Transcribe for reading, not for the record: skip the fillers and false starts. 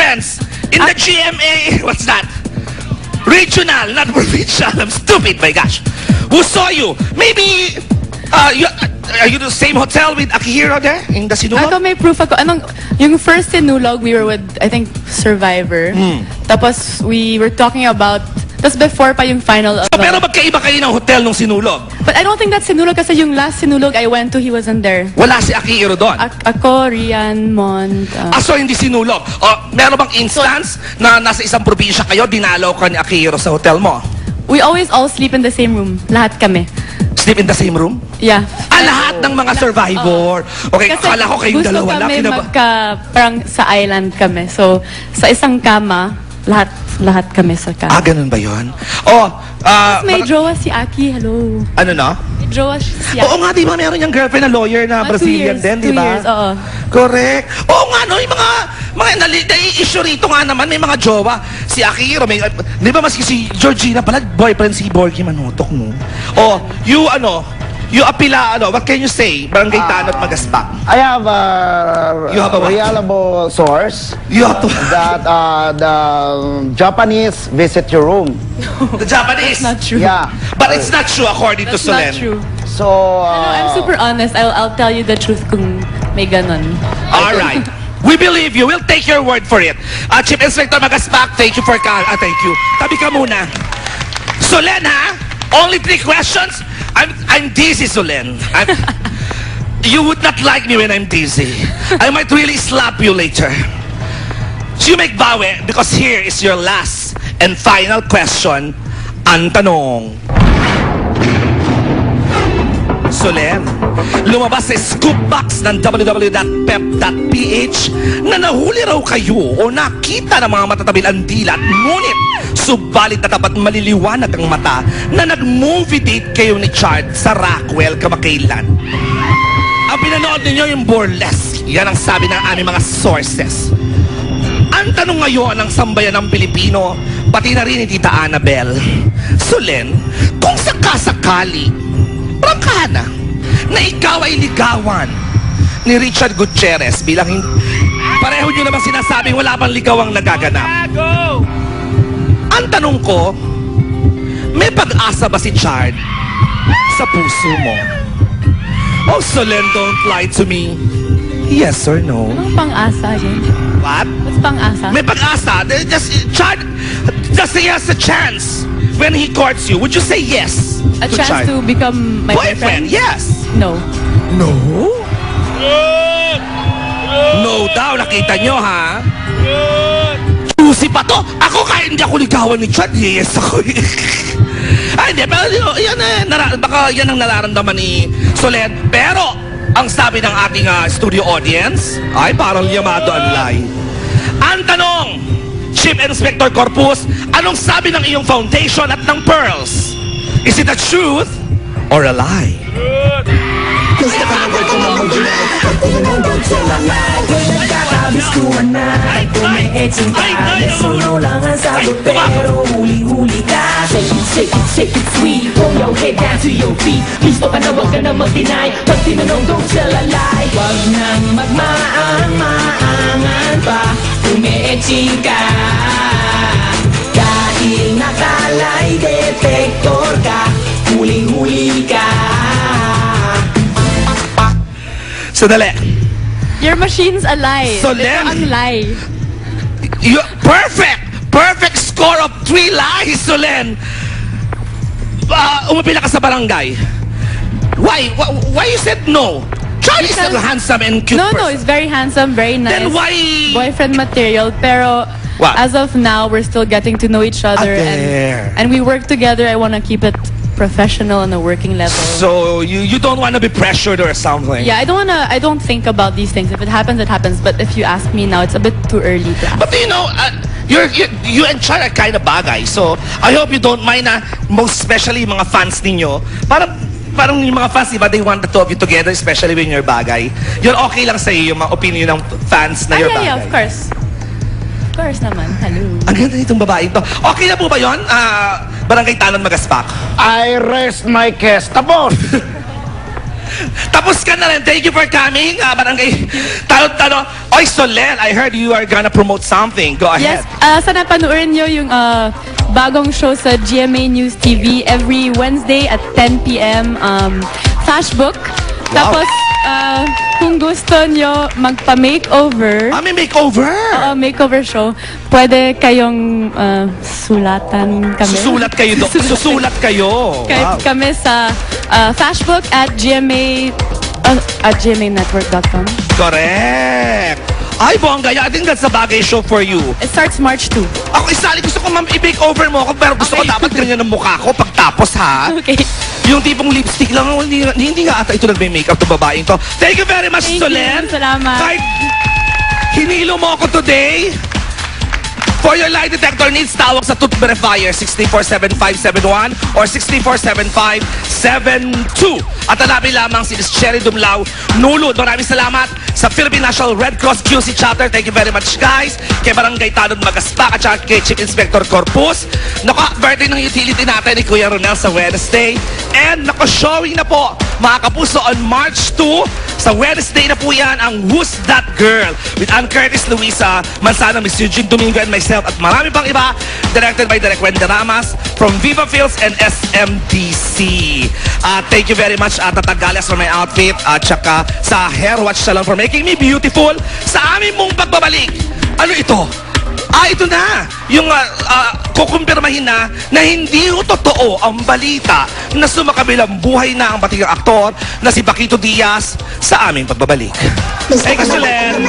friends in the GMA, what's that? Regional, not provincial. I'm stupid, my gosh. Who saw you? Maybe, are you the same hotel with Akihiro there in the Sinulog? Ako may proof ako. Yung first Sinulog, we were with, I think, Survivor. Tapos we were talking about, tapos before pa yung final of... So, pero magkaiba kayo ng hotel nung Sinulog? But I don't think that's Sinulog kasi yung last Sinulog I went to, he wasn't there. Wala si Akihiro doon? Ako, Rian, Mon... So hindi Sinulog. Meron bang instance na nasa isang probinsya kayo, dinalaw ka ni Akihiro sa hotel mo? We always all sleep in the same room. Lahat kami. Sleep in the same room? Yeah. Lahat ng mga survivor. Okay, kasi akala ko kayong dalawa lang. Gusto kami parang sa island kami. So, sa isang kama, lahat kami sa kama. Ganun ba yun? May jowa si Aki, hello. Ano na? May jowa si Aki. Oo nga, di ba meron niyang girlfriend na lawyer na Brazilian din, di ba? 2 years, oo. Correct. Oo nga, no, yung mga issue rito nga naman, may mga jowa. Si Akihiro, di ba maski si Georgina pala, boyfriend si Borgie Manutok, no? You apila, what can you say? Barangay Tanod Magaspak. I have a reliable source that the Japanese visit your room. The Japanese? That's not true. Yeah. But it's not true according to Solen. That's not true. So, I'm super honest. I'll tell you the truth kung may ganon. All right. We believe you. We'll take your word for it. Chief Inspector Magaspak, thank you for thank you. Tabi ka muna. Solen, ha? Only 3 questions? I'm dizzy, Solen. You would not like me when I'm dizzy. I might really slap you later. So you make bawi because here is your last and final question. Ang tanong. Solen, lumabas sa scoop box ng www.pep.ph na nahuli raw kayo o nakita ng mga matatabil ang dilat, ngunit subalit na tapat maliliwanag ang mata na nag-movie date kayo ni Chard sa Rockwell kamakailan. Ang pinanood ninyo yung burlesque, yan ang sabi ng aming mga sources. Ang tanong ngayon ng sambayan ng Pilipino, pati na rin ni Tita Annabel, Solen, kung sakasakali, prangkahan na ikaw ay ligawan ni Richard Gutierrez bilang pareho nyo namang sinasabing wala pang ligawang nagaganap. Ang tanong ko, may pag-asa ba si Chard sa puso mo? Oh, Solen, don't lie to me. Yes or no? Anong pang-asa yun? What? What's pang-asa? May pag-asa. Chard, just he has a chance when he courts you. Would you say yes? A chance Chard? to become my boyfriend? Yes. No. No? No daw, nakita nyo, ha? Juicy pa to. Ako kahit hindi ako ligawan ni Chad, yes ako. Ay, hindi, pero baka yan ang nararamdaman ni Solen. Pero, ang sabi ng ating studio audience, ay parang Yamado Anlay. Ang tanong, Chief Inspector Corpus, anong sabi ng iyong foundation at ng pearls? Is it a truth or a lie? Gusto ka na word ko na mag-unite Pagtingin mo don't tell a lie Kung nagkakabis ko na Kung may etching ka Desuno lang ang sagot Pero huli-huli ka Shake it, shake it, shake it sweet Pull your head down to your feet Listo ka na wag ka na mag-deny Pag tinanong don't tell a lie Wag nang magmaang-maangan pa Kung may etching ka Dahil nakalay detector ka Huling-huli ka Sandali. Your machine's a lie. Solen. Ito ang lie. Perfect! Perfect score of 3 lies, Solen. Umapila ka sa barangay. Why? Why you said no? Charlie is still handsome and cute person. No, he's very handsome, very nice. Then why? Boyfriend material, pero What? as of now, we're still getting to know each other. And we work together. I want to keep it professional on a working level. So you don't want to be pressured or something? Yeah, I don't think about these things. If it happens, it happens. But if you ask me now, it's a bit too early to ask. But you know, you and Char are kind of bagay. So I hope you don't mind most especially mga fans ninyo. Parang yung mga fans, diba, they want the two of you together, especially when you're bagay. Yun okay lang sa'yo yung mga opinion ng fans na you're bagay? Yeah, of course. Of course naman. Hello. Ang ganda nitong babae ito. Okay na po ba yun? Barangay Tanod Magaspak. I rest my case. Tapos! Tapos ka na rin. Thank you for coming. Barangay Oy, Solen, I heard you are gonna promote something. Go ahead. Yes, sana panoorin nyo yung bagong show sa GMA News TV every Wednesday at 10 p.m. Flashbook. Wow. Tapos, kung gusto nyo magpa-makeover, May makeover. makeover show, pwede kayong sulatan kami. Susulat kayo doon. Susulat kayo. Wow. Kami sa Flashbook at gmanetwork.com. Correct. Ay, bongga. I think that's a bagay show for you. It starts March 2. Ako, isali, gusto ko i-make over mo ako, pero gusto ko Okay. dapat ganyan ang mukha ko pagtapos, ha? Okay. Yung tipong lipstick lang, hindi nga ata ito nagme-makeup to babaeng to. Thank you very much, Thank Solen. you. Salamat. Kahit hinilo mo ako today, for your lie detector needs, tawag sa Tooth Verifier 647-571 or 647-572. At hanapin lamang si Ms. Cherry Dumlao Nulod. Maraming salamat sa Philippine National Red Cross QC Chapter. Thank you very much, guys. Kay Barangay Tanod Magaspak at saka kay Chief Inspector Corpus. Birthday ng utility natin ni Kuya Ronel sa Wednesday. And showing na po, mga kapuso, on March 2. Sa Wednesday na po yan ang Who's That Girl with Ann Curtis Luisa, Manzana, Miss Eugene Domingo, and myself at marami pang iba, directed by Direk Wendy Ramas from Viva Fields and SMDC. Thank you very much, Tatagalas, for my outfit at saka sa Hair Watch Salon for making me beautiful sa aming mong pagbabalik. Ano ito? Ito na! Yung kukumpirmahin na hindi totoo ang balita na sumakabilang buhay na ang batikang aktor na si Paquito Diaz sa aming pagbabalik. Hey, Kasulen!